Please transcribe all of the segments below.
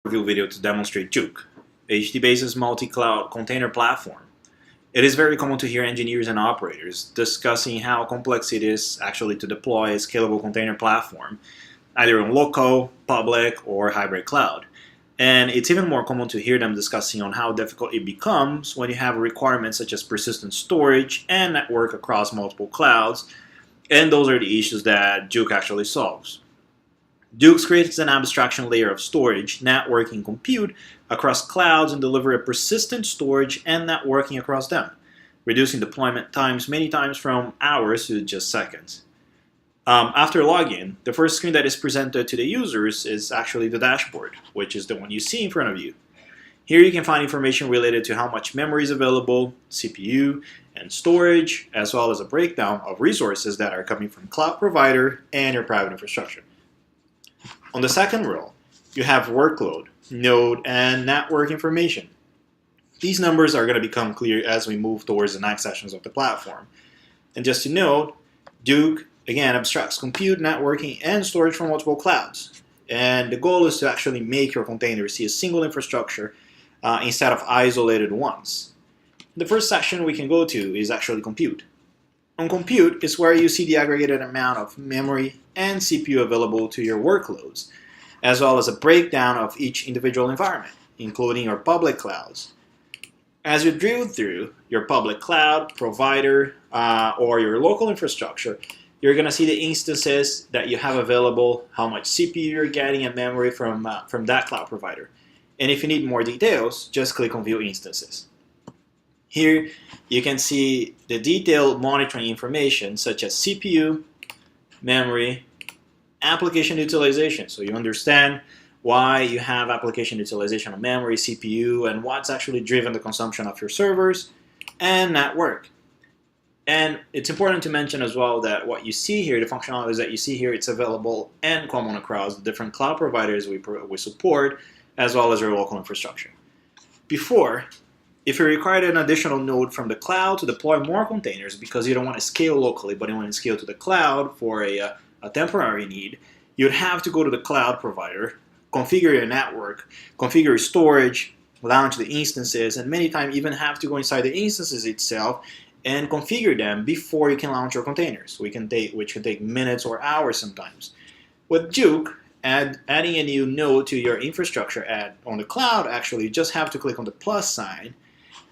review video to demonstrate JUKE, HTTP-based multi-cloud container platform. It is very common to hear engineers and operators discussing how complex it is actually to deploy a scalable container platform, either on local, public, or hybrid cloud. And it's even more common to hear them discussing on how difficult it becomes when you have requirements such as persistent storage and network across multiple clouds, and those are the issues that JUKE actually solves. JUKE creates an abstraction layer of storage, networking, compute across clouds and deliver a persistent storage and networking across them, reducing deployment times many times from hours to just seconds. After login, the first screen that is presented to the users is actually the dashboard, which is the one you see in front of you. Here you can find information related to how much memory is available, CPU, and storage, as well as a breakdown of resources that are coming from cloud provider and your private infrastructure. On the second row, you have workload, node, and network information. These numbers are going to become clear as we move towards the next sessions of the platform. And just to note, JUKE, again, abstracts compute, networking, and storage from multiple clouds. And the goal is to actually make your containers see a single infrastructure instead of isolated ones. The first section we can go to is actually compute. On compute is where you see the aggregated amount of memory and CPU available to your workloads, as well as a breakdown of each individual environment, including your public clouds. As you drill through your public cloud, provider, or your local infrastructure, you're going to see the instances that you have available, how much CPU you're getting and memory from that cloud provider. And if you need more details, just click on View Instances. Here, you can see the detailed monitoring information such as CPU, memory, application utilization. So you understand why you have application utilization of memory, CPU, and what's actually driven the consumption of your servers, and network. And it's important to mention as well that what you see here, the functionalities that you see here, it's available and common across the different cloud providers we support, as well as your local infrastructure. Before, if you required an additional node from the cloud to deploy more containers because you don't want to scale locally but you want to scale to the cloud for a temporary need, you'd have to go to the cloud provider, configure your network, configure your storage, launch the instances, and many times even have to go inside the instances itself and configure them before you can launch your containers, which can take minutes or hours sometimes. With JUKE, adding a new node to your infrastructure on the cloud, actually, you just have to click on the plus sign,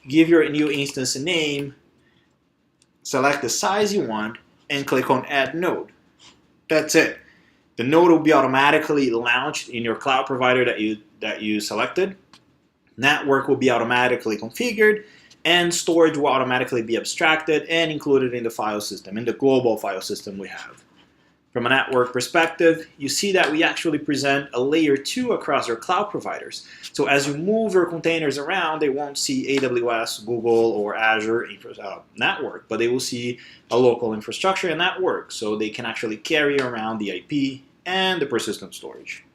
give your new instance a name, select the size you want, and click on Add Node. That's it. The node will be automatically launched in your cloud provider that you selected. Network will be automatically configured, and storage will automatically be abstracted and included in the file system, in the global file system we have. From a network perspective, you see that we actually present a layer 2 across your cloud providers. So as you move your containers around, they won't see AWS, Google, or Azure network, but they will see a local infrastructure and network, so they can actually carry around the IP and the persistent storage.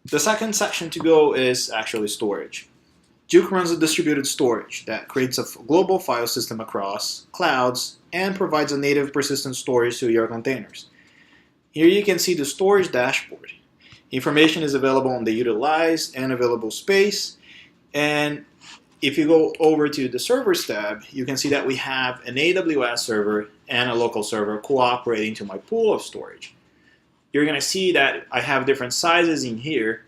The second section to go is actually storage. JUKE runs a distributed storage that creates a global file system across clouds and provides a native persistent storage to your containers. Here you can see the storage dashboard. Information is available on the utilized and available space. And if you go over to the servers tab, you can see that we have an AWS server and a local server cooperating to my pool of storage. You're going to see that I have different sizes in here,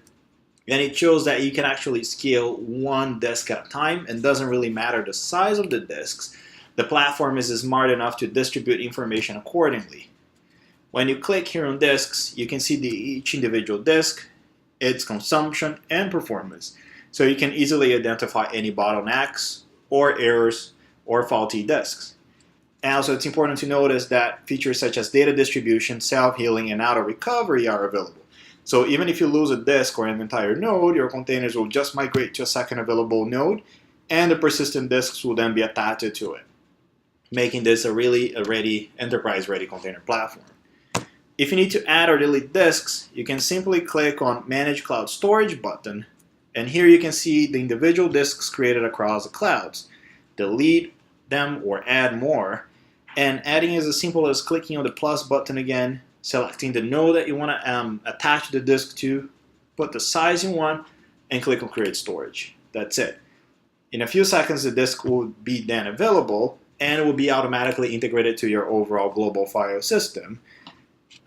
and it shows that you can actually scale one disk at a time, and doesn't really matter the size of the disks. The platform is smart enough to distribute information accordingly. When you click here on disks, you can see each individual disk, its consumption, and performance. So you can easily identify any bottlenecks or errors or faulty disks. And also it's important to notice that features such as data distribution, self-healing, and auto-recovery are available. So even if you lose a disk or an entire node, your containers will just migrate to a second available node, and the persistent disks will then be attached to it, making this a really enterprise-ready container platform. If you need to add or delete disks, you can simply click on Manage Cloud Storage button, and here you can see the individual disks created across the clouds. Delete them or add more, and adding is as simple as clicking on the plus button again, selecting the node that you want to attach the disk to, put the size you want, and click on Create Storage. That's it. In a few seconds, the disk will be then available, and it will be automatically integrated to your overall global file system.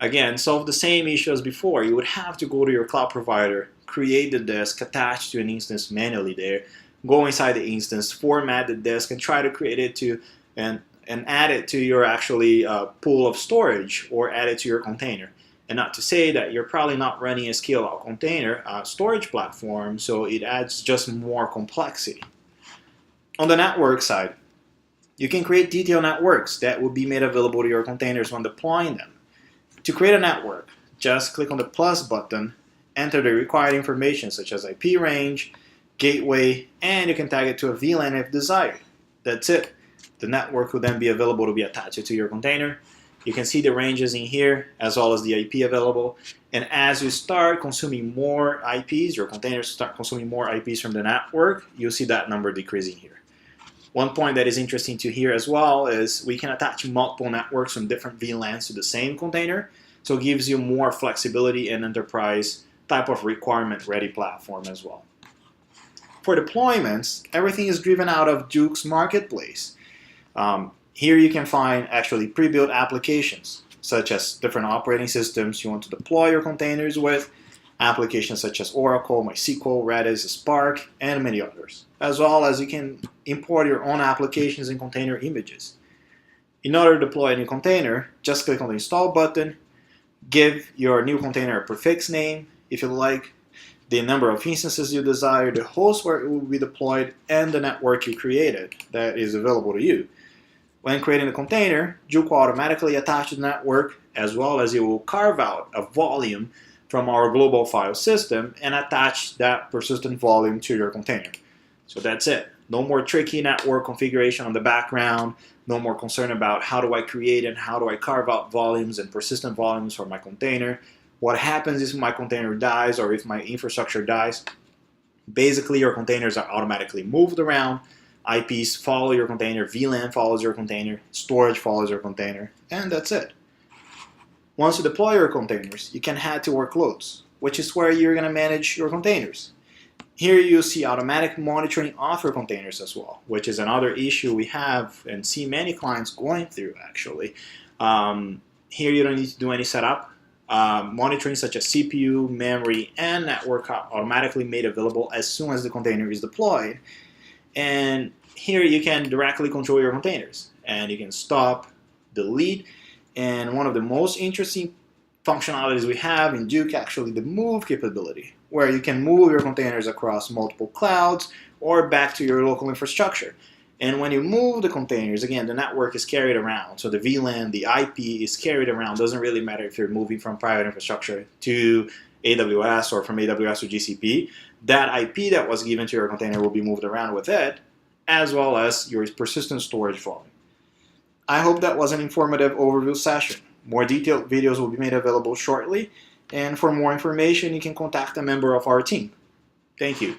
Again, solve the same issue as before. You would have to go to your cloud provider, create the disk, attach to an instance manually there, go inside the instance, format the disk, and try to create it to and add it to your actually pool of storage or add it to your container. And not to say that you're probably not running a scale-out container storage platform, so it adds just more complexity. On the network side, you can create detailed networks that will be made available to your containers when deploying them. To create a network, just click on the plus button, enter the required information such as IP range, gateway, and you can tag it to a VLAN if desired. That's it. The network will then be available to be attached to your container. You can see the ranges in here as well as the IP available. And as you start consuming more IPs, your containers start consuming more IPs from the network, you'll see that number decreasing here. One point that is interesting to hear as well is we can attach multiple networks from different VLANs to the same container, so it gives you more flexibility and enterprise type of requirement-ready platform as well. For deployments, everything is driven out of JUKE's marketplace. Here you can find actually pre-built applications, such as different operating systems you want to deploy your containers with, applications such as Oracle, MySQL, Redis, Spark, and many others. As well as you can import your own applications and container images. In order to deploy a new container, just click on the Install button, give your new container a prefix name, if you like, the number of instances you desire, the host where it will be deployed, and the network you created that is available to you. When creating a container, JUKE will automatically attach to the network, as well as it will carve out a volume from our global file system and attach that persistent volume to your container. So that's it. No more tricky network configuration on the background, no more concern about how do I create and how do I carve out volumes and persistent volumes for my container. What happens if my container dies or if my infrastructure dies? Basically, your containers are automatically moved around. IPs follow your container, VLAN follows your container, storage follows your container, and that's it. Once you deploy your containers, you can add to workloads, which is where you're going to manage your containers. Here you see automatic monitoring of your containers as well, which is another issue we have and see many clients going through actually. Here you don't need to do any setup. Monitoring such as CPU, memory, and network are automatically made available as soon as the container is deployed. And here you can directly control your containers, and you can stop, delete, and one of the most interesting functionalities we have in JUKE actually the move capability, where you can move your containers across multiple clouds or back to your local infrastructure. And when you move the containers, again, the network is carried around. So the VLAN, the IP is carried around. Doesn't really matter if you're moving from private infrastructure to AWS or from AWS to GCP. That IP that was given to your container will be moved around with it, as well as your persistent storage volume. I hope that was an informative overview session. More detailed videos will be made available shortly. And for more information, you can contact a member of our team. Thank you.